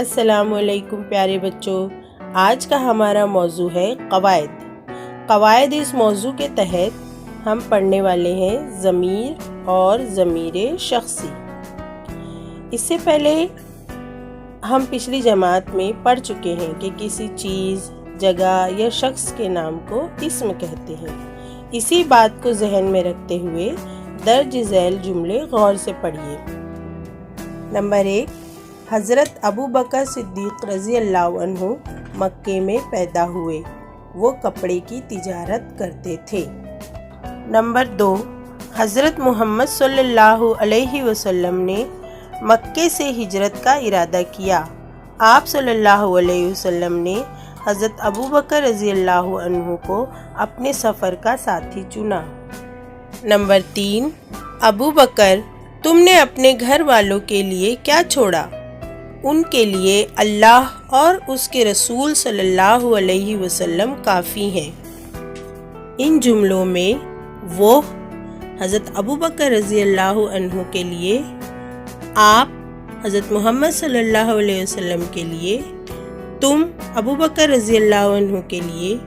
السلام علیکم پیارے بچوں، آج کا ہمارا موضوع ہے قواعد۔ قواعد اس موضوع کے تحت ہم پڑھنے والے ہیں ضمیر اور ضمیر شخصی۔ اس سے پہلے ہم پچھلی جماعت میں پڑھ چکے ہیں کہ کسی چیز، جگہ یا شخص کے نام کو اسم کہتے ہیں۔ اسی بات کو ذہن میں رکھتے ہوئے درج ذیل جملے غور سے پڑھیے۔ نمبر 1، حضرت ابو بکر صدیق رضی اللہ عنہ مکے میں پیدا ہوئے، وہ کپڑے کی تجارت کرتے تھے۔ نمبر 2، حضرت محمد صلی اللہ علیہ وسلم نے مکے سے ہجرت کا ارادہ کیا، آپ صلی اللہ علیہ وسلم نے حضرت ابو بکر رضی اللہ عنہ کو اپنے سفر کا ساتھی چنا۔ نمبر 3، ابو بکر، تم نے اپنے گھر والوں کے لیے کیا چھوڑا؟ ان کے لیے اللہ اور اس کے رسول صلی اللہ علیہ وسلم کافی ہیں۔ ان جملوں میں وہ حضرت ابو بکر رضی اللہ عنہ کے لیے، آپ حضرت محمد صلی اللہ علیہ وسلم کے لیے، تم ابو بکر رضی اللہ عنہ کے لیے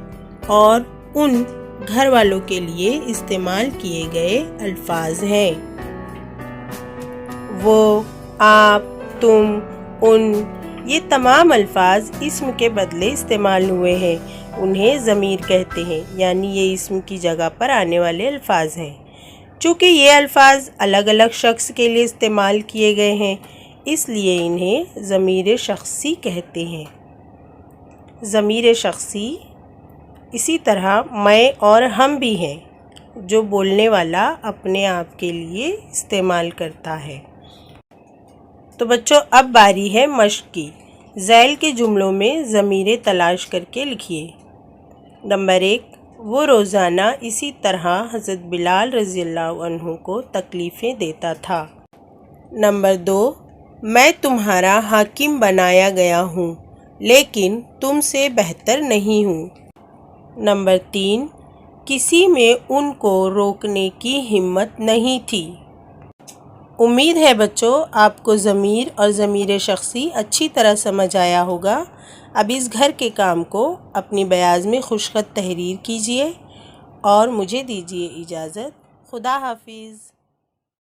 اور ان گھر والوں کے لیے استعمال کیے گئے الفاظ ہیں۔ وہ، آپ، تم، ان، یہ تمام الفاظ اسم کے بدلے استعمال ہوئے ہیں، انہیں ضمیر کہتے ہیں، یعنی یہ اسم کی جگہ پر آنے والے الفاظ ہیں۔ چونکہ یہ الفاظ الگ الگ شخص کے لیے استعمال کیے گئے ہیں، اس لیے انہیں ضمیر شخصی کہتے ہیں۔ ضمیر شخصی اسی طرح میں اور ہم بھی ہیں، جو بولنے والا اپنے آپ کے لیے استعمال کرتا ہے۔ تو بچوں، اب باری ہے مشق کی۔ ذیل کے جملوں میں ضمیریں تلاش کر کے لکھیے۔ نمبر 1، وہ روزانہ اسی طرح حضرت بلال رضی اللہ عنہ کو تکلیفیں دیتا تھا۔ نمبر 2، میں تمہارا حاکم بنایا گیا ہوں، لیکن تم سے بہتر نہیں ہوں۔ نمبر 3، کسی میں ان کو روکنے کی ہمت نہیں تھی۔ امید ہے بچوں آپ کو ضمیر اور ضمیر شخصی اچھی طرح سمجھ آیا ہوگا۔ اب اس گھر کے کام کو اپنی بیاض میں خوش خط تحریر کیجیے اور مجھے دیجیے اجازت۔ خدا حافظ۔